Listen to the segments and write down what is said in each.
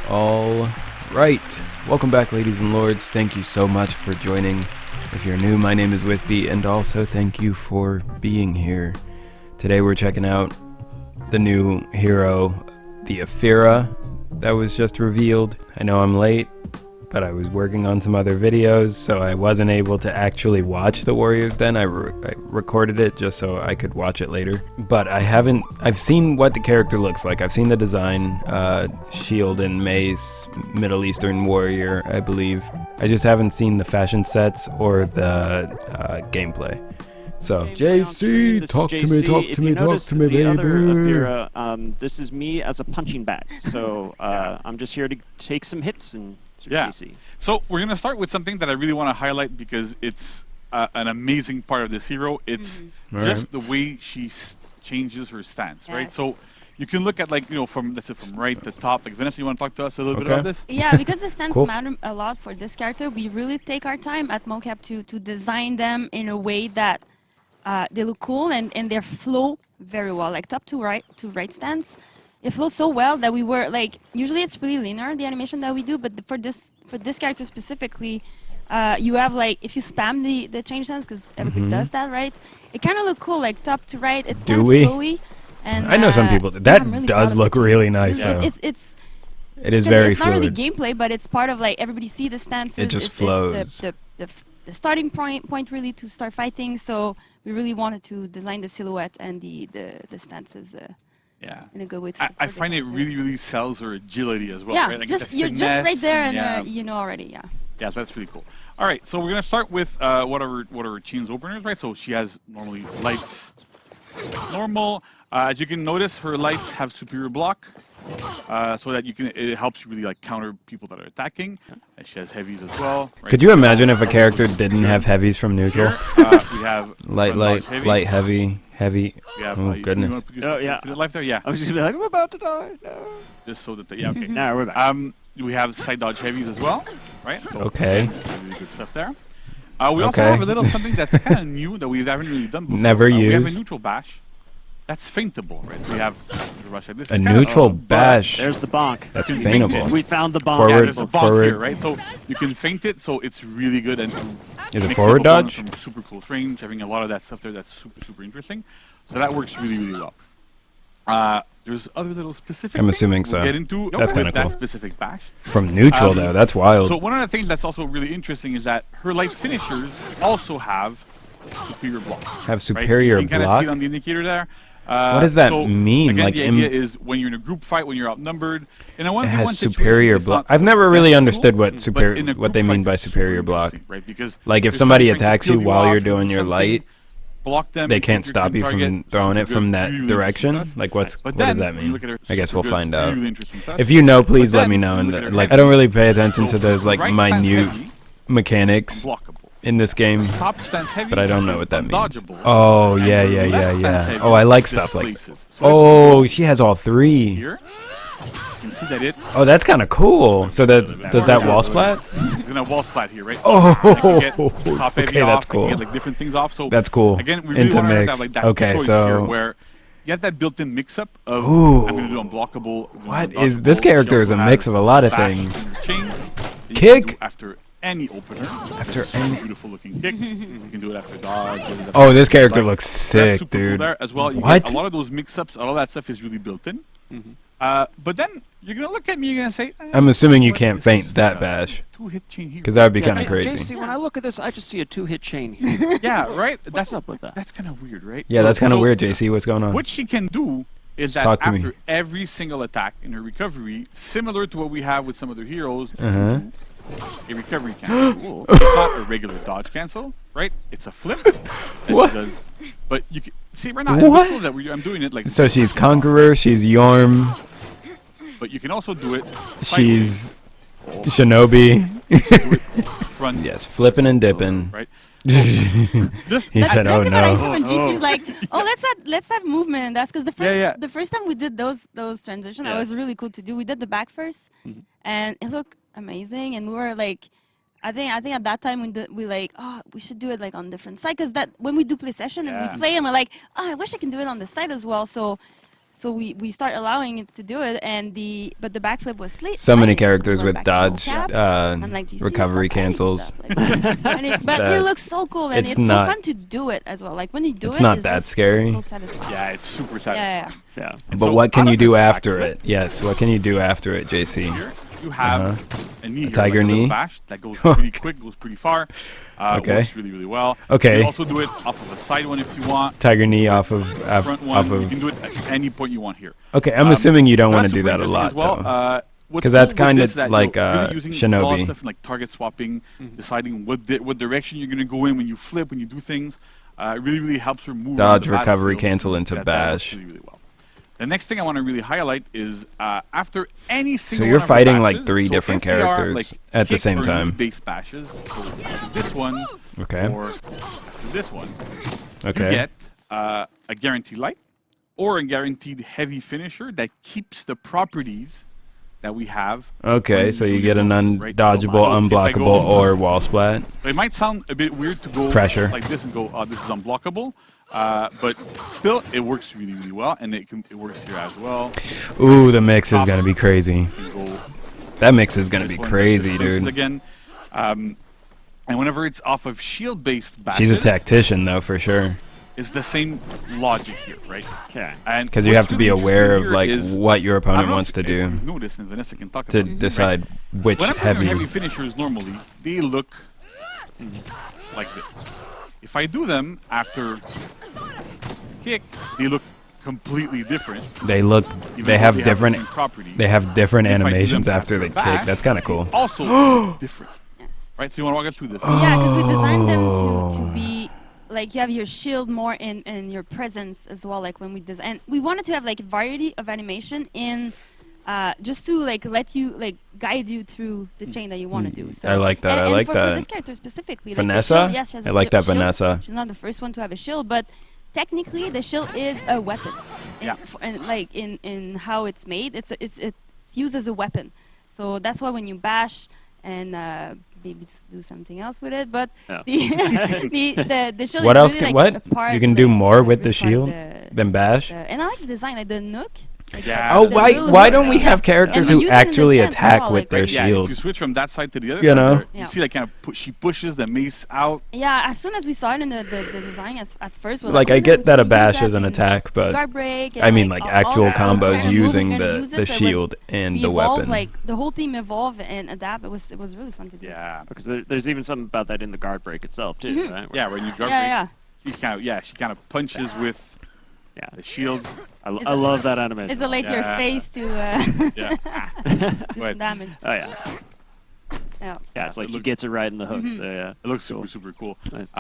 All right, welcome back, ladies and lords. Thank you so much for joining. If you're new, my name is Wispy, and also thank you for being here. Today we're checking out the new hero, the Afeera, that was just revealed. I know I'm late, but I was working on some other videos, so I wasn't able to actually watch the Warriors Den. I recorded it just so I could watch it later. But I've seen what the character looks like. I've seen the design, shield and mace, Middle Eastern warrior, I believe. I just haven't seen the fashion sets or the gameplay. So, JC, talk to me, baby. Other Afeera, this is me as a punching bag. So I'm just here to take some hits and. Yeah. So we're going to start with something that I really want to highlight because it's an amazing part of this hero. It's just the way she changes her stance, right? So you can look at, like, you know, from, let's say, from right to top. Like, Vanessa, you want to talk to us a little bit about this? Yeah, because the stance matter a lot for this character. We really take our time at mocap to design them in a way that they look cool and they flow very well, like top to right stance. It flows so well that we were like, usually it's really linear, the animation that we do, but for this character specifically, you have like, if you spam the change stance, because everybody does that, right? It kind of look cool, like top to right. It's kind of flowy. And I know some people that really does look really nice. It is very it's fluid. not really gameplay, but it's part of like everybody see the stances. It just flows. It's the starting point really to start fighting. So we really wanted to design the silhouette and the stances. In a good way to I find it really sells her agility as well. Yeah, right? Like you're just right there and you know already. Yeah, that's really cool. All right, so we're gonna start with what are her chains openers, right? So she has normally lights, normal. As you can notice, her lights have superior block, so that it helps you really like counter people that are attacking. She has heavies as well. Right? Could you imagine if a character didn't have heavies from neutral? We have light, heavy. Oh goodness. Life there, yeah. I was just gonna be like, I'm about to die. No. Just so that okay. Now we're back. We have side dodge heavies as well, right? So okay. Really good stuff there. We also have a little something that's kind of new that we haven't really done before. Never used. We have a neutral bash. That's feintable, right? So we have a rush like this. A neutral bash. There's the bonk. That's feintable. We found the bonk. Yeah, there's a bonk here, right? So you can feint it, so it's really good. And is it forward dodge? From super close range, having a lot of that stuff there that's super interesting. So that works really well. There's other little specific I'm assuming things so. We'll get into that's kind of cool. That specific bash. From neutral though, that's wild. So one of the things that's also really interesting is that her light finishers also have superior block. Have superior block? You can kind of block? see it on the indicator there. What does that mean? Again, like the idea is when you're in a group fight, when you're outnumbered, in a 1v1 it has situation, superior block. I've never really understood what what they mean by superior block. Right? Because like if somebody attacks you while you're doing your light, block them, they can't stop you from throwing it from that direction. Like what does that mean? I guess we'll find out. If you know, please let me know. And like I don't really pay attention to those like minute mechanics in this game, but I don't know what that means. Oh yeah. Oh, I like stuff like that. Oh, she has all three. You can see that it. Oh, that's kind of cool. So does that wall splat? It's gonna wall splat here, right? Oh, top okay, that's cool. You get like different things off. So that's cool. Again, we really want to have like that choice here where you have that built-in mix-up of I'm gonna do unblockable. What is this character? Is a mix of a lot of things. Kick after any opener. After any beautiful looking kick. You can do it after dodge. Oh, this character looks sick, super dude. Cool there as well. You get a lot of those mix-ups, all that stuff is really built in. But then you're gonna look at me, you're gonna say, I'm assuming you can't feint that bash. Two-hit chain here. Because that would be kind of crazy. JC, when I look at this, I just see a two-hit chain here. Yeah, right? What's up with that? That's kind of weird, right? Yeah, that's kind of weird, JC. What's going on? What she can do is that after every single attack in her recovery, similar to what we have with some other heroes, a recovery cancel. It's not a regular dodge cancel, right? It's a flip. What? She does. But you can see right now, what? That I'm doing it like. So she's Conqueror, she's Yorm. But you can also do it. She's Shinobi. Front. Yes, flipping and dipping. Right. He said, "Oh no." What I see from GC is like, let's have movement. That's because the first time we did those transitions, it was really cool to do. We did the back first, and it looked amazing. And we were like, I think at that time we should do it like on different side, because that when we do play session and we play and we're like, oh, I wish I can do it on the side as well. So So we start allowing it to do it, and but the backflip was So many sliding, characters we with went back to dodge, mocap. I'm like, "Do you see recovery stuff? I need cancels. stuff." But That- it looks so cool, and it's it's so not- fun to do it as well. Like when you do It's it, not it's that just scary. so satisfying. Yeah, it's super Yeah, satisfying. yeah, Yeah. And But so what can out you of do this after backflip, it? Yes, what can you do after it, JC? Here, you have a knee here, tiger like a little knee? bash that goes pretty quick, goes pretty far. Okay. Works really, really well. Okay. You can also do it off of a side one if you want. Tiger knee off of Front one, off you of. can do it at any point you want here. Okay, I'm assuming you don't want to do That's that a super lot interesting as well. though. What's 'Cause that's cool with kinda this is that, like, really using a lot Shinobi. of stuff in, like target swapping, deciding what direction you're gonna go in when you flip, when you do things. It really, really helps her move. around Dodge, the recovery, battlefield. cancel into That bash. works really, really well. The next thing I want to really highlight is after any single you're one of her fighting, like, bashes, 3 so different if they are, characters like, at the kick same or time. knee-based bashes, so after this one Okay. or after this one, you Okay. get a guaranteed light or a guaranteed heavy finisher that keeps the properties that we have. Okay, when so do you your get an move, right? undodgeable, So if I unblockable, go- or wall splat. It might sound a bit weird to go Pressure. like this and go, oh, this is unblockable. But still, it works really, really well, and it works here as well. Ooh, the mix is gonna be crazy. You can go That mix is gonna this be one, crazy, this dude. again. And whenever it's off of shield-based bashes, She's a tactician though, for sure. it's the same logic here, right? Okay. And Because you what's have to be really aware interesting of like here is- what your I don't opponent know wants if, to if do you've noticed, and Vanessa can talk to about it, decide which Whenever heavy. heavy finishers normally, they look like this. If I do them after kick, they look completely different. They look. even They though have the different. same property. They have different If I do them animations after they a kick. bash, That's kind of they cool. Also look different, yes. right? So you want to walk us through this? Yeah, because we designed them Oh. to be like you have your shield more in your presence as well. Like when we design, and we wanted to have like variety of animation in, just to like let you like guide you through the chain that you want to do. So I like that. I and like for that. this character specifically, like the Vanessa? shield, yes, she has I a like that, shield. Vanessa. She's not the first one to have a shield, but technically the shield is a weapon. Yeah. And like in how it's made, it's used as a weapon. So that's why when you bash and maybe do something else with it, but Yeah. the shield What is else really can- like what? a part, You can do like, more a with the big part of shield than bash. and I like the design, like the nook. Like Yeah. Oh, the why? little Why nook. don't we have characters And we who use it in the actually stance as attack well, with like, their right Yeah, if shield? you switch from that side to the other You side, know? there, Yeah. you see that kind of she pushes the mace out. Yeah, as soon as we saw it in the design at first, we're Like oh, I no, get we that a can use bash that is an in attack, but guard break. I and, mean like all actual those kind combos of moves using we're gonna the use it, the so it was- shield and we the evolved, weapon. like the whole team evolve and adapt. It was really fun to do. Yeah. Because there's even something about that in the guard break itself too, Mhm. right? Yeah, when you guard Yeah, break, she kind of punches with Yeah. the shield. I love that animation. It's a late your Yeah. face to Yeah. do Right. some damage. Oh yeah. Yeah. Yeah, it's like it she look- gets it right in the hook. Mhm. So yeah. It looks Cool. super, super cool. Nice.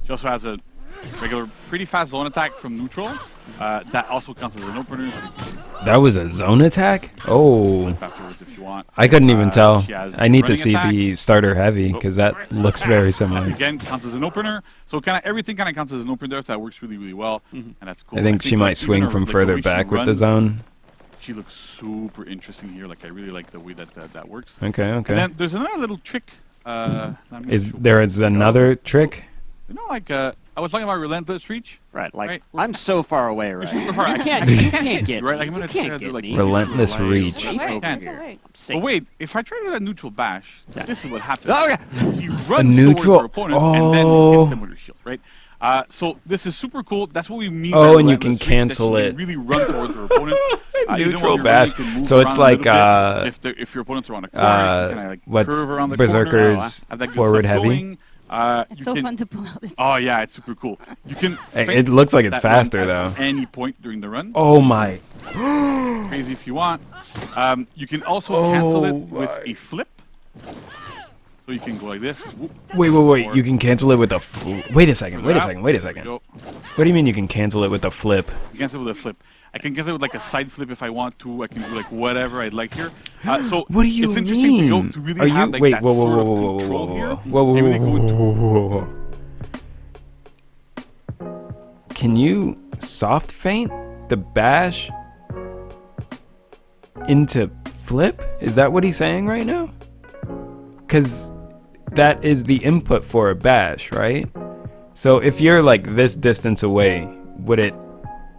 She also has a regular, pretty fast zone attack from neutral. That also counts as an opener, so you can That was a zone attack? Oh, flip afterwards if you want. I couldn't even tell. She has I need to running see attack. the starter heavy because that looks very similar. Again, counts as an opener. So kind of everything kind of counts as an opener. That works really, really well, and that's cool. I think she might like, even swing her, from like, the further way she back with the runs, zone. She looks super interesting here. Like I really like the way that works. Okay, And okay. then there's another little trick. I'm gonna Is show- there is another trick? You know, like I was talking about relentless reach. Right. Like Right. I'm so far away, right? super far. You can't get Right, me. like, I'm You gonna try can't to do, get like, me. Relentless Like, reach. That's Safe all right, you can. that's all right. I'm safe. But wait, if I try to do a neutral bash, Yeah. this is what happens. Oh, yeah. He runs neutral- towards her opponent and then Oh. hits them with her shield, right? So this is super cool. That's what we mean. Oh, by and you can relentless reach, that cancel she can it. Really run towards her opponent. Even Neutral while you're bash. running, you can move So it's around a like, little bit. If your opponents are on a corner, you can kind of what curve around the Berserkers corner. Have that good forward stuff heavy? going. It's You so can- fun to pull out this. Oh yeah, it's super cool. You can. It feint looks like it's that run faster, at though. Any point during the run. Oh my. Crazy if you want. You can also cancel it Oh with my. a flip. So you can go like this. Whoop, Wait. or- You can cancel it with a. Wait a second. further Wait a out. second. Wait a There second. you What go. do you mean you can cancel it with a flip? You cancel it with a flip. I can cancel it with like a side flip if I want to. I can do like whatever I'd like here. So What do you it's interesting mean? to go to really Are have you like wait? that Whoa! Whoa! sort Whoa! of Whoa! Whoa! control Whoa! here. Whoa! Whoa! and Whoa! really go into- Whoa! Can you soft feint the bash into flip? Is that what he's saying right now? Because that is the input for a bash, right? So if you're like this distance away, would it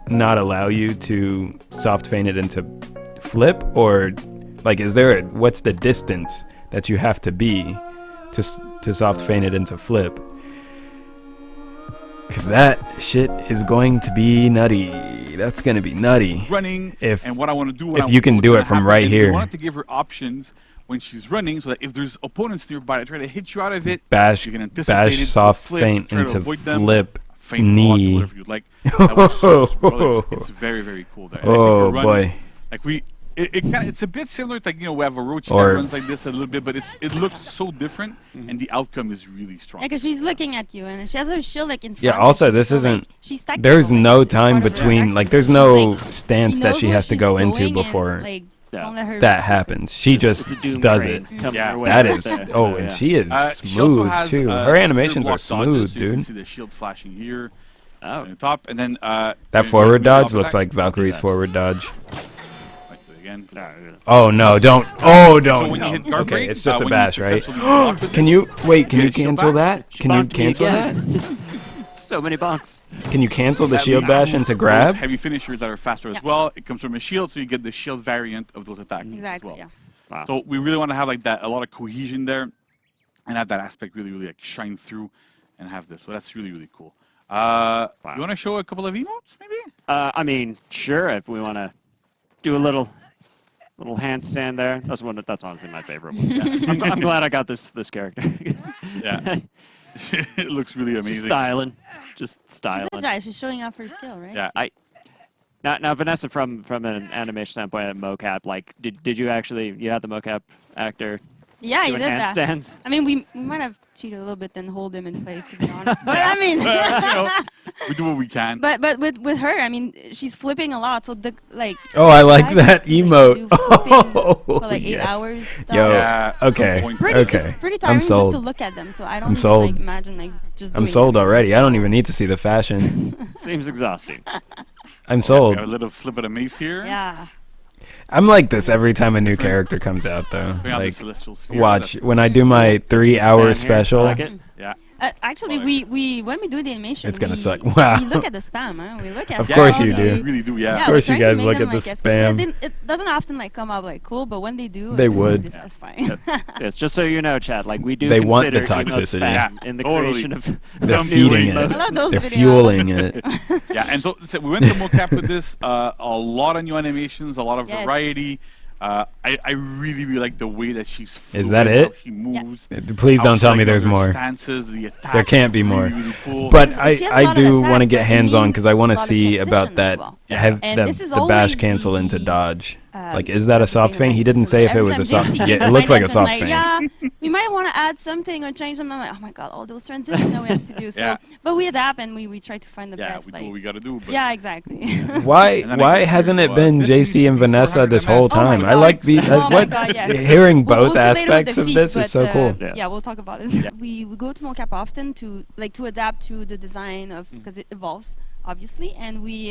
not allow you to soft feign it into flip, or like what's the distance that you have to be to soft feign it into flip? Because that shit is going to be nutty. That's going to be nutty. Running, and what I want to do... If you can do it from right here. We wanted to give her options when she's running, so that if there's opponents nearby that try to hit you out of it, bash you can anticipate it, soft flip, feint try to into avoid them, flip feint knee. block, whatever you like. That works so well. It's very, very cool there. And I think Oh we're running, boy. Like it's a bit similar to, like, we have a roach that Or- runs like this a little bit, but it looks so different, and the outcome is really strong. Yeah, because she's looking at you and she has her shield like in front. Yeah, and also she's this still, isn't... Like, she's tactical, There's like, no it's time part of her between, acting, like, so there's she's, no like, stance she that knows she where has to she's go into going and, before like, Yeah. don't let her that focus. happens. She just It's a doom does train it. coming Yeah. her way That right is... there, Oh, so, and yeah. she is She also smooth, has, too. Her super animations are block dodges, smooth, so you can dude. see the shield flashing here Oh, on the top, and then That forward dodge looks like Valkyrie's forward dodge. again. Oh no, don't. Oh, So don't. when you hit guard Okay, break, it's just a when you bash, right? successfully block with Can this, you... Wait, can get you a shield cancel bash. that? Can you bonked me cancel again. that? So many bonks. Can you cancel the That shield leads bash to into those grab? heavy finishers that are faster Yeah. as well. It comes from a shield, so you get the shield variant of those attacks Exactly, as well. yeah. Wow. So we really want to have like that, a lot of cohesion there, and have that aspect really, really like shine through, and have this. So that's really, really cool. You want to show a couple of emotes, maybe? I mean, sure, if we want to do a little handstand there. That's honestly my favorite one. Yeah. I'm glad I got this character. Yeah. It looks really Just amazing. styling. That's right. She's showing off her skill, right? Yeah. Now Vanessa, from an animation standpoint and mocap, like did you actually had the mocap actor Yeah, you doing did that. handstands? I mean, we might have cheated a little bit and hold him in place, to be honest. But I mean, We do what we can. but with her, I mean, she's flipping a lot. So the like. Oh, I like guys that used to, emote. do flipping for like 8 yes. hours. Stuff. Yo, Yeah, okay, point. okay. It's pretty I'm tiring just sold. to look at them. So I don't I'm even, sold. like imagine like just. I'm doing sold that. already. I don't even need to see the fashion. Seems exhausting. I'm We sold. have a little flip of the mace here. Yeah. I'm like this every time a new Different- character comes out, though. Bring out the Like, celestial sphere. watch That's when I do my Just 3-hour stand here, special. like it. Yeah. Actually, Well, we when we do the animation, It's gonna we, suck. Wow. we look at the spam, huh? We look at Of all course you the- do. We really do, yeah. Yeah, Of course we're you trying to guys make look them, at the like, as spam. It doesn't often like come out like cool, but when they do, They like, would. That's fine. Yes, just so you know, Chat. Like we do They want the consider emote toxicity. spam in the Totally. creation of They're new feeding emotes. I love it. those They're videos. fueling it. Yeah, and so we went to mocap with this. A lot of new animations, a lot of Yes. variety. I really, really like the way that she's fluid, that it? how she moves. Please how don't she, tell like, me there's her more. Stances, the attacks, There can't be it's more. really, really cool. But She has a I lot of do attack, want to but get it hands on means because I want a to lot of see about transition as that. well. Have And the, this is the bash always cancel the, into dodge. Like, is the that a thing soft with feint? my He didn't sister. say if it Every was a time soft. JC Yeah, it looks like a I'm soft like, feint. yeah, we might want to add something or change something. I'm like, oh my god, all those transitions that we have to do. So, Yeah. but we adapt and we try to find the Yeah, best. we do Like, what we gotta do. But yeah, exactly. Why And then I why guess hasn't you, it been this needs JC to and be Vanessa 400 this whole MS. Oh my time? I God. like the Oh my what God, yes. hearing We'll both see later with aspects the of feet, this is so but, cool. Yeah. we'll talk about it. We go to mocap often to adapt to the design of because it evolves obviously, and we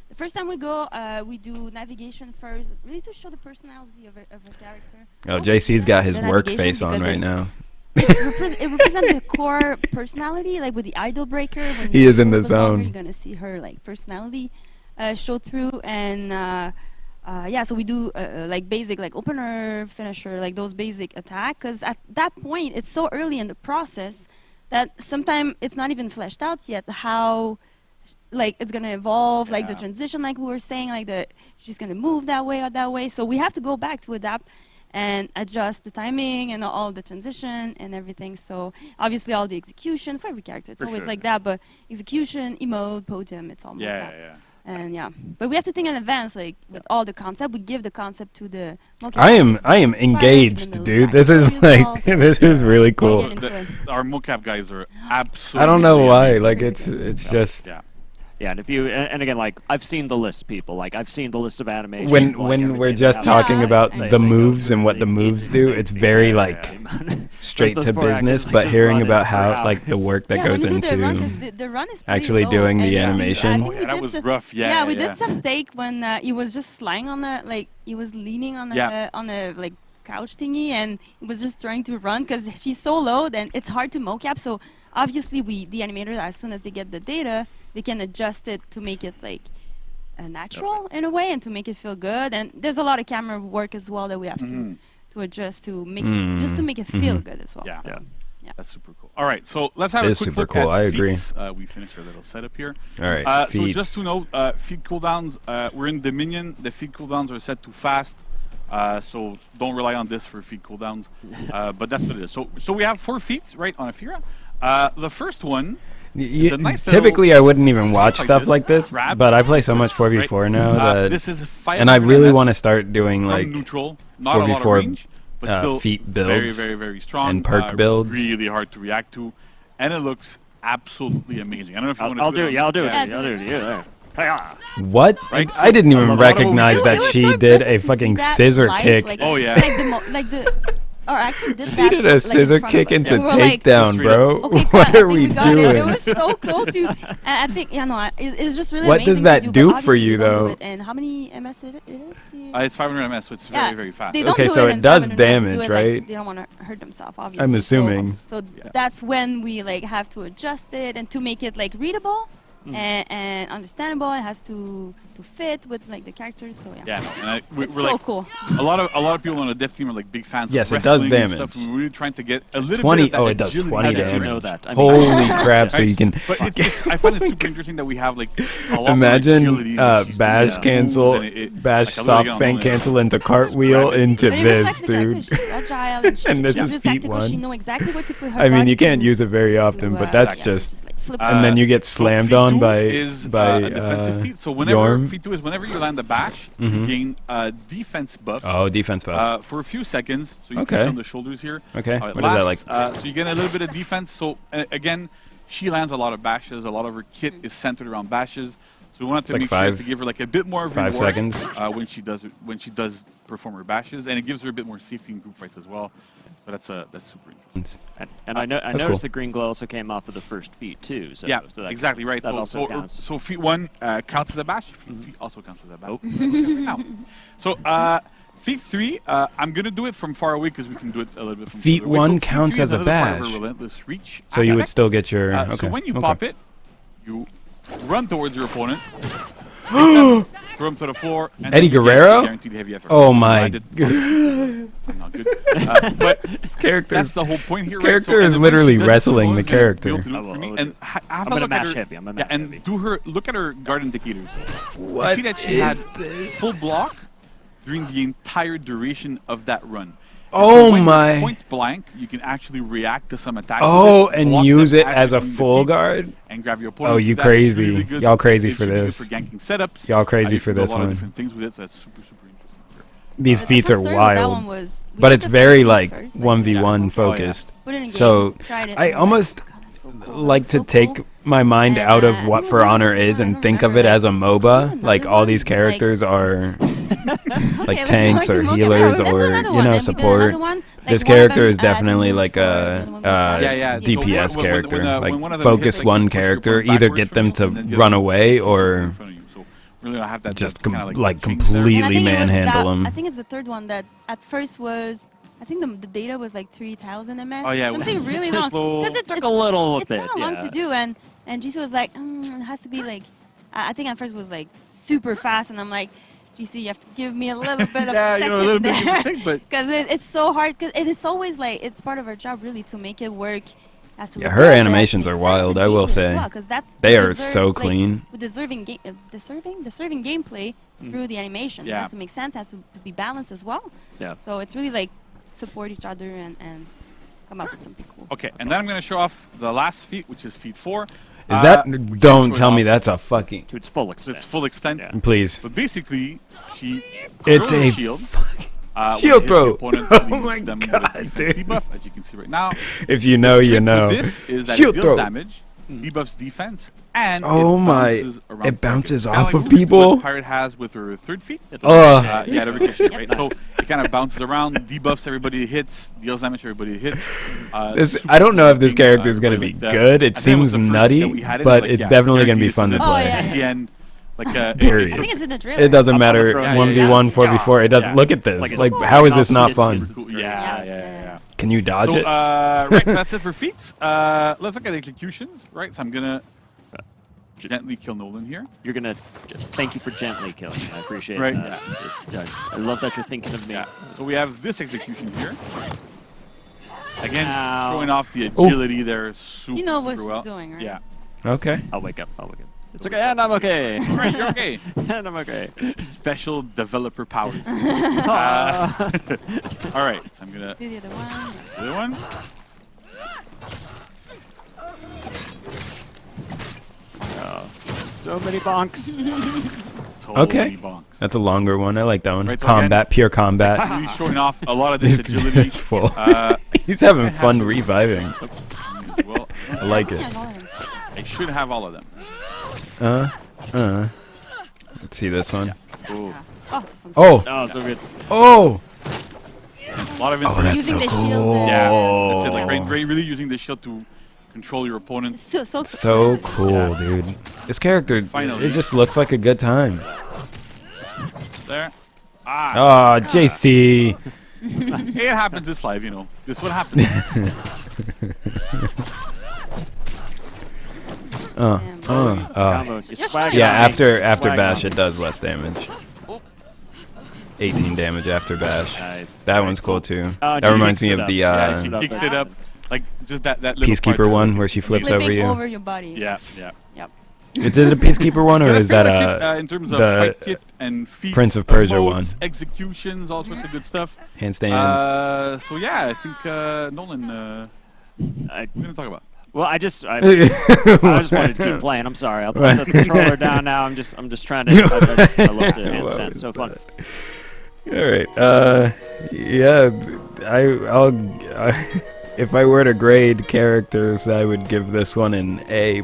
the first time we go we do navigation first, really to show the personality of a character. Oh, Not JC's got his the work navigation face on because right it's- now. it represents the core personality, like with the idol breaker. When He you is in go a the little bit longer, zone. You're gonna see her like personality show through, and yeah. So we do like basic, like opener, finisher, like those basic attack. Because at that point, it's so early in the process that sometimes it's not even fleshed out yet how like it's gonna evolve, like the Yeah. transition, like we were saying, like she's gonna move that way or that way. So we have to go back to adapt and adjust the timing and all the transition and everything. So obviously all the execution for every character, it's For always sure. like that. But execution, emote, podium, it's all Yeah, mocap. yeah. And yeah, but we have to think in advance, like with all the concept. We give the concept to the mocap I am artists, engaged, inspired, give them dude. the This is backstory as like well, so this is really we'll cool. get into it. Our mocap guys are absolutely. I don't know why. amazing. Like it's just Yeah. Yeah, and if you and again, like I've seen the list, people. Like I've seen the list of animations. when like, when we're everything just that happens. talking Yeah. about They the go moves through and what the it's moves easy do, to it's see. very Yeah, like yeah. straight Those to poor actors, business. like, But just hearing running about for how like the hours. work that Yeah, goes when we do the run, into 'cause the run is pretty actually low, doing the and, animation. I Oh, think yeah, we that did was some- rough. Yeah, we yeah. did some take when he was just lying on the like he was leaning on a like couch thingy, and he was just trying to run because she's so low, then it's hard to mocap. So obviously the animators, as soon as they get the data, they can adjust it to make it like natural in a way, and to make it feel good. And there's a lot of camera work as well that we have to adjust to make it, just to make it feel good as well. Yeah. So, That's super cool. All right, so let's have It a is quick super look cool, at I agree. feats. We finished our little setup here. All right, So just feats. to note, feed cooldowns, we're in Dominion. The feed cooldowns are set to fast, so don't rely on this for feed cooldowns. But that's what it is. So we have 4 feats, right, on Afeera. The first one, a nice Typically, I wouldn't even watch like stuff this, like this, grabs, but I play so much 4v4 now that, this is 500 and I really MS want to start doing from like neutral, not a lot of 4v4 range, but still feat very, builds very, very strong. and perk builds. Really hard to react to, and it looks absolutely amazing. I don't know if you want to I'll do it. Yeah, I'll do it. Yeah, I'll do it. You there. Hey-ah. what? Right, I didn't so even a lot of what we recognize do- that It was she so did a impressive to see fucking that scissor live, kick. like- Oh, yeah. Like the our actor did She that. did a like, in scissor front kick of us. into And we were like, takedown, Straight bro. okay, What cool, I are think we got it. It doing? was so cool, dude. And I think, it's just really What does amazing that to do but for obviously you, they don't do though? it. And how many MS it is? It's 500 MS, so it's Yeah, very, very fast. They don't Okay, do so it it in does 500 MS, they do damage, it, like, right? they don't want to hurt themselves, obviously. I'm assuming. So that's when we like have to adjust it and to make it like readable and understandable. It has to fit with like the characters. So Yeah, no, and we're it's so like cool. a lot of people on the dev team are like big fans Yes, of it does wrestling and damage. stuff. And we're really trying to get a little 20 bit of that oh, it does agility 20 How did you damage. know that? Holy crap! So Right? you can But I find it super interesting that we have like a lot imagine more agility that she's doing bash moves cancel, and it- bash like, I literally soft get on fan the line, cancel into cartwheel grab it. into But it this, reflects the character. dude. She's agile and, And this she's is just feat tactical. She 1. know exactly what to put her I mean, body you can't to- use it very often, to, but that's yeah, just. like flip And then you get So slammed feat on 2 by is, a defensive feat. So whenever Yorm. feat 2 is whenever you land a bash, you Mhm. gain a defense buff. Oh, defense buff. For a few seconds, so you Okay. can see on the shoulders here. Okay, how it what is that like? lasts. So you get a little bit of defense. So again, she lands a lot of bashes. A lot of her kit is centered around bashes. So we wanted to like make sure 5 to give her like a bit more of 5 reward, seconds. when she does perform her bashes, and it gives her a bit more safety in group fights as well. So that's super interesting. And I That's noticed cool. the green glow also came off of the first feat too. So, Yeah, so that exactly counts. right. That So also counts. so feat 1 counts as a bash. Feat 3 also counts as a bash. Now, so feat 3, I'm gonna do it from far away because we can do it a little bit from Feat further away. 1 So feat counts 3 is as a another part of bash. her relentless reach. So you would aspect. still get your. Okay. So when you okay. pop it, you run towards your opponent, throw him to the floor. And Eddie then you Guerrero? guaranteed heavy effort. Oh I my did- god. I'm not good. But This character. that's the whole point This here. character right? is And then when she literally does it, wrestling the Ramon's gonna character. be able to do it I for will, me. I will. And have I'm a gonna look at match her. heavy. I'm gonna Yeah, match and heavy. do her. Look at her guard indicators. What You see that she is had this? full block during the entire duration of that run. And Oh so when you're my. Point blank, you can actually react to some attacks. Oh, with it, and block use them it as a you full defeat, guard. and grab your opponent. Oh, with you that. It's crazy. really good. Y'all crazy It's for really good this. for ganking setups. Y'all crazy You for can do this a lot one. of different things with it, so that's super, super interesting. These The feats are first story with that one wild, was- we but did it's the very first like first, 1v1 Oh, yeah. focused. put it in game, So tried it, I and I'm almost like, "God, that's so cool. like That's to so take cool." my mind And, out of I think what it For was on Honor Steam, is I and don't think of remember, it as a like, MOBA. another Like all one, these like- characters are like Okay, let's tanks go or to Mocap. healers That's or another you one, know and we did support. another one, like This one of character them, is definitely the like move for- a the one with Yeah. DPS So when- character. when one of Like them hits, focus like, you one push your character, opponent either backwards get from them you, to and then the run other one away hits you in or front of you. So really don't have that just kinda like change there. completely And I think it was manhandle that- them. I think it's the third one that at first was. I think the data was like 3,000 ms. Oh, yeah, it something was really long. slow. Because Took a little it's bit. kind of long yeah. to do, and GC was like, it has to be like. I think at first was like super fast, and I'm like, GC, you have to give me a little bit of Yeah, you know, a little bit of a thing, but because it's so hard. Because it's always like it's part of our job really to make it work. Has to Yeah, look her good, it has to animations make are sense wild, in I will gameplay as say. well, 'cause that's They the are so clean. With the serving gameplay through the animation. It Yeah. has to make sense. Has to be balanced as well. Yeah. So it's really like support each other and come up with something cool. okay, and then I'm gonna show off the last feat, which is feat 4. Is that? we can't Don't show it tell me off that's a fucking. To its full to extent. its full extent. Yeah. Please. But basically, she It's throws her a shield. shield when it hits the throw. opponent, Oh leaves my them with God, defense dude. debuff, as you can see right now. If you know, you Trick know. with this is that Shield it deals throw. damage, debuffs defense, and Oh it my- bounces around it bounces targets. Kinda off like of similar to people? What Pirate has with her third feat. Ugh. Yeah, the ricochet, right? Nice. So it kind of bounces around, debuffs everybody it hits, deals damage to everybody it hits. I don't know if this super character is cool gonna thing, be like, good. It I think was seems the first nutty, that we had it, but like, it's yeah, definitely gonna be guaranteed fun to this is Oh, play. yeah, at the end, like Period. I think it's in the trailer. It doesn't I'm matter. gonna throw it. 1v1, 4v4. It doesn't. Yeah. Look at this. Like, Like, it's how is all this not fun? viscous. Cool. It's Yeah. Can you dodge So, it? right, that's it for feats. Let's look at executions, right? So I'm gonna gently kill Nolan here. You're gonna thank you for gently killing. I appreciate Right. that. I love that you're thinking of me. Yeah. So we have this execution here. Again, Ow. showing off the agility there super, You know what super well. she's doing, right? Yeah. Okay. I'll wake up. It's okay, and I'm okay. All right, you're okay. And I'm okay. Special developer powers. All right, so I'm gonna The other one. the other one. Oh, so many bonks. Totally Okay. bonks. That's a longer one. I like that one. Right, so Combat, pure combat. Really showing off a lot of this agility. It's full. Uh, He's having fun reviving. as well. I like it. Yeah, all of them. I should have all of them. Let's see this one. Ooh. Oh, this one's Oh, Oh, so good. oh, A lot of oh, that's Using so the shield cool. there. Yeah, that's it. Like really using the shield to control your opponent. So cool, dude. This character, Finally. it just looks like a good time. There. Ah, Oh, JC. it happens. It's live, you know. This what happens. Combo. You swag it Yeah, on me. after Swag bash, on it does less damage. 18 damage after bash. Nice. That one's cool too. Oh, That she reminds kicks me it of up. the Yeah, she love kicks that. it up. Like just that little part Peacekeeper there, one like, where it's she flips sweet. over Flipping you. over your body. Yeah, yeah. Yep. Is it a Peacekeeper one or So is that's that pretty much it, a in terms of the fight kit and feats, Prince of Persia emotes, one? executions, all sorts of good stuff. handstands? So yeah, I think Nolan, I- we're gonna talk about. Well, I just wanted to keep playing. I'm sorry. I'll set the controller down now. I'm just trying to. I love the handstand. It's so fun. All right. Yeah. I'll. If I were to grade characters, I would give this one an A++.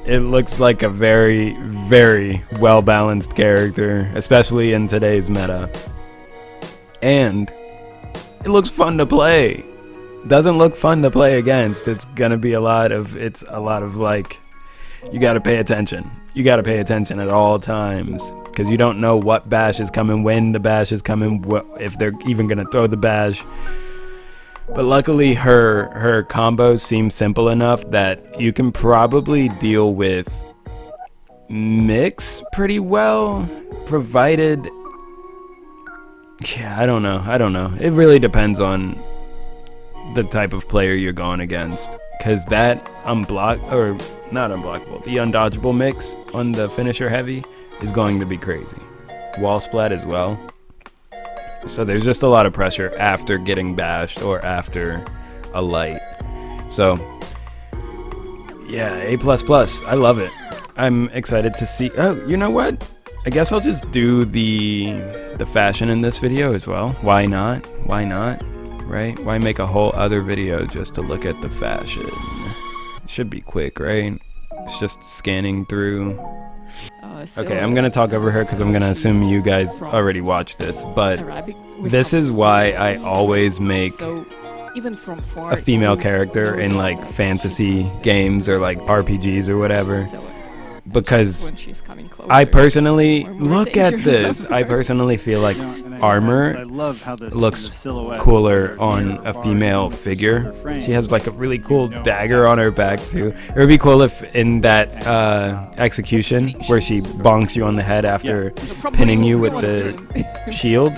It looks like a very, very well-balanced character, especially in today's meta. And it looks fun to play. Doesn't look fun to play against. It's gonna be a lot of like, you gotta pay attention. You gotta pay attention at all times, because you don't know what bash is coming, when the bash is coming, if they're even gonna throw the bash. But luckily her combos seem simple enough that you can probably deal with mix pretty well, provided, yeah, I don't know. It really depends on the type of player you're going against, because that not unblockable, the undodgeable mix on the finisher heavy is going to be crazy. Wall splat as well. So there's just a lot of pressure after getting bashed or after a light. So yeah, A++. I love it. I'm excited to see. Oh, you know what? I guess I'll just do the fashion in this video as well. Why not? Right? Why make a whole other video just to look at the fashion? It should be quick, right? It's just scanning through. Okay, I'm gonna talk over her because I'm gonna assume you guys already watched this, but this is why I always make a female character in like fantasy games or like RPGs or whatever. Because I personally look at this. I personally feel like armor looks cooler on a female figure. She has like a really cool dagger on her back too. It would be cool if in that execution where she bonks you on the head after pinning you with the shield,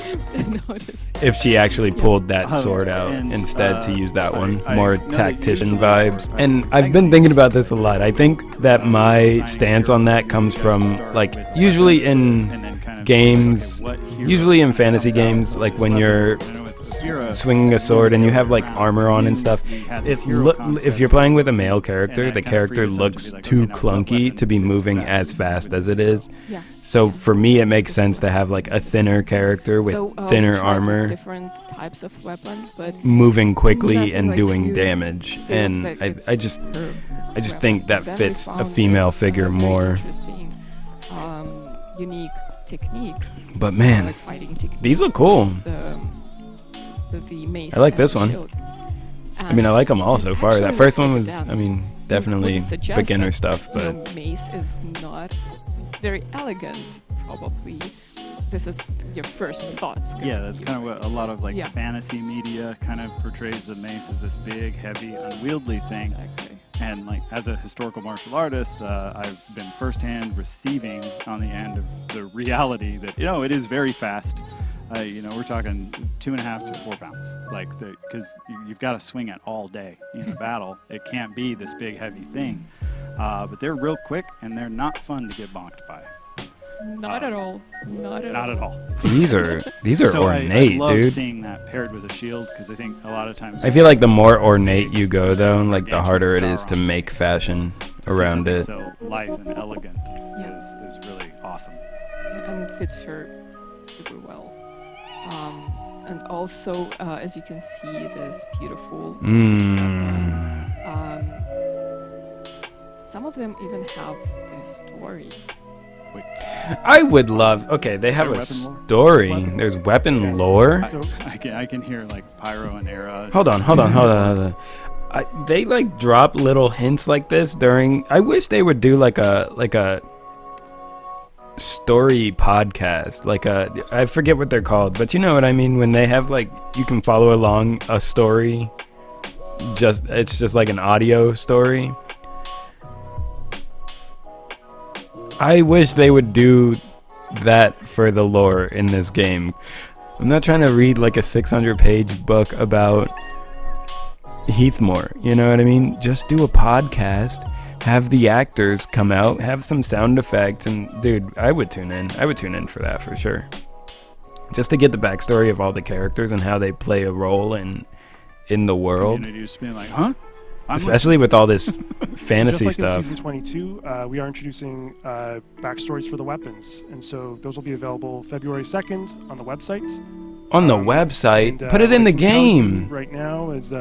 if she actually pulled that sword out instead to use that one. More tactician vibes. And I've been thinking about this a lot. I think that my stance on that comes from like usually in games, usually in fantasy games, like when you're swinging a sword and you have like armor on and stuff, if you're playing with a male character, the character looks too clunky to be moving as fast as it is. So for me, it makes sense to have like a thinner character with thinner armor, different types of weapon, but moving quickly and like doing you damage. feels And like I just think that then fits we a found female this, figure very more. interesting, unique technique. But man, like fighting technique. these look cool. The mace I like and this the one. shield. I mean, I like them all so far. Actually That first looks one like a was, I dance. mean, definitely Wouldn't suggest beginner that, stuff, you know, but mace is not very elegant, probably. This is your first thoughts. Yeah, that's kind of what a lot of like Yeah. fantasy media kind of portrays the mace as this big, heavy, unwieldy thing. Exactly. And like as a historical martial artist, I've been firsthand receiving on the end of the reality that it is very fast. We're talking 2.5 to 4 pounds, like because you've got to swing it all day in a battle. It can't be this big heavy thing, but they're real quick and they're not fun to get bonked by. Not at all. Not Not at all. at all. These are So ornate, I love dude. seeing that paired with a shield because I think a lot of times I feel like the more ornate you go, though, like the Gargantuan harder it is to Sauron make face. fashion to see around something it. so lithe and elegant Yeah. is really awesome. And it fits her super well. And also, as you can see, this beautiful. Some of them even have a story. I would love. Okay, they have there a weapon lore? story. Weapon- There's weapon Yeah. lore. So I can hear like Pyro and Era. Hold on. They like drop little hints like this during. I wish they would do like a story podcast, I forget what they're called, but you know what I mean, when they have like you can follow along a story, it's just like an audio story. I wish they would do that for the lore in this game. I'm not trying to read like a 600-page book about Heathmore, you know what I mean? Just do a podcast, have the actors come out, have some sound effects, and dude, I would tune in for that for sure. Just to get the backstory of all the characters and how they play a role in the world, Community just being like, huh? especially with all this fantasy so just like stuff. in season 22, we are introducing backstories for the weapons, and so those will be available February 2nd on the website. On the Um, website, and, put it what in I the can tell you game. right now is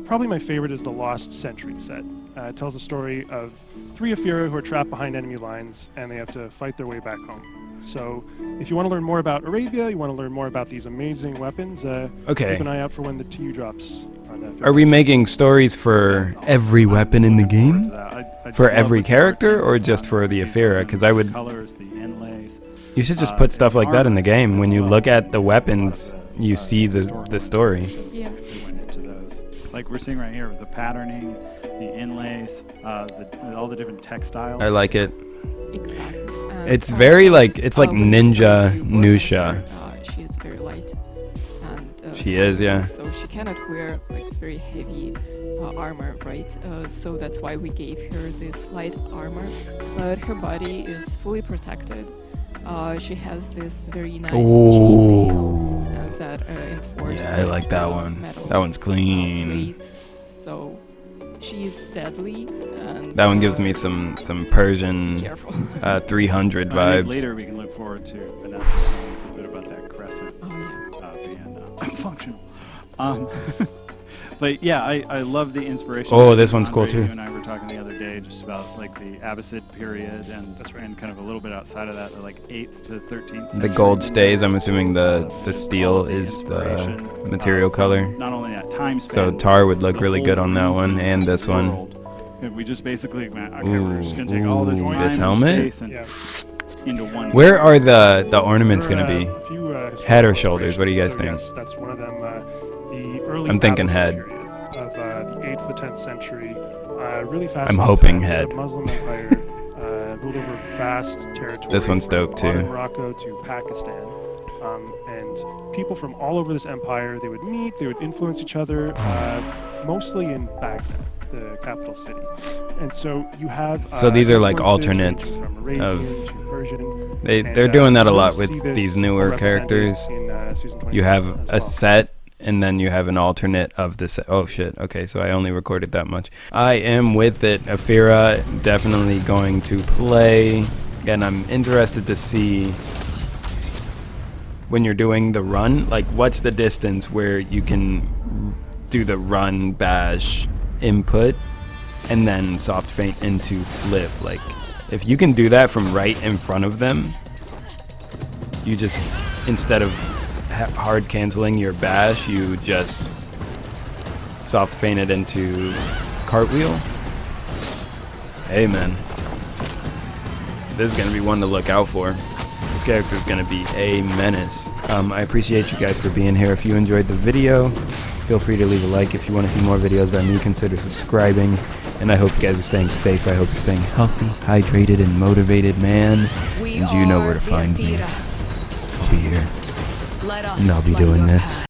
probably my favorite is the Lost Century set. It tells a story of 3 Afeera who are trapped behind enemy lines, and they have to fight their way back home. So if you want to learn more about Arabia, you want to learn more about these amazing weapons, Okay. keep an eye out for when the TU drops on Are we February 2nd. making stories for That's awesome. every weapon in the Looking forward game? to that. I just For love every what the character, art or team has just done for with the these Afeera? weapons, 'Cause I would- the colors, the inlays. You should just put stuff like that in the armors game. When as you well. look at the A lot weapons, of you see historical the story. inspiration Yeah. that went into those. Like we're seeing right here with the patterning, the inlays, all the different textiles. I like it. Exactly. And It's very like it's like when you Ninja start to work with Nusha. her, she is very light. And, She is, tiny, yeah. So she cannot wear like very heavy armor, right? So that's why we gave her this light armor. But her body is fully protected. She has this very nice Ooh. chainmail that enforced. Yeah, I like that one. That one's clean. Plates. So she's deadly. And That one gives me some Persian careful. 300 I think vibes. later we can look forward to Vanessa telling us a bit about that crescent Oh yeah. being functional. But yeah, I love the inspiration. Oh, this one's cool, Andre, too. You and I were talking the other day just about like the Abbasid period and and kind of a little bit outside of that, the like 8th to 13th The century. gold stays. I'm assuming the All steel of is the inspiration, material from color. Not only that time So span. tar would look the really whole good on that one region and of this the one. world. And we just basically went, okay, we're just gonna take Ooh, all this ooh, time this and helmet? space and Yeah. into one. Where are the ornaments There gonna are be? a few, Head or historical shoulders? What do you guys inspirations. think? So yes, that's one of them. The early I'm thinking Abbasid head. period of the 8th to 10th century. Really fast. I'm hoping The head. Muslim Empire ruled over vast territory. This one's from dope, too. modern Morocco to Pakistan. And people from all over this empire, they would meet, they would influence each other, mostly in Baghdad, the capital city. And so you have. So these are like influences alternates ranging from Arabian of- to Persian. They're And, doing that a you lot really with see this these newer represented characters. in, season 22 You have as a well. set and then you have an alternate of the set. Oh shit. Okay, so I only recorded that much. I am with it. Afeera definitely going to play. And I'm interested to see when you're doing the run, like what's the distance where you can do the run bash input and then soft feint into flip. Like if you can do that from right in front of them, you just, instead of hard canceling your bash, you just soft feint it into cartwheel. Hey man, this is gonna be one to look out for. This character is gonna be a menace. I appreciate you guys for being here. If you enjoyed the video, Feel free to leave a like. If you want to see more videos by me, consider subscribing. And I hope you guys are staying safe. I hope you're staying healthy, hydrated, and motivated, man. And you know where to find me. I'll be here. And I'll be doing this.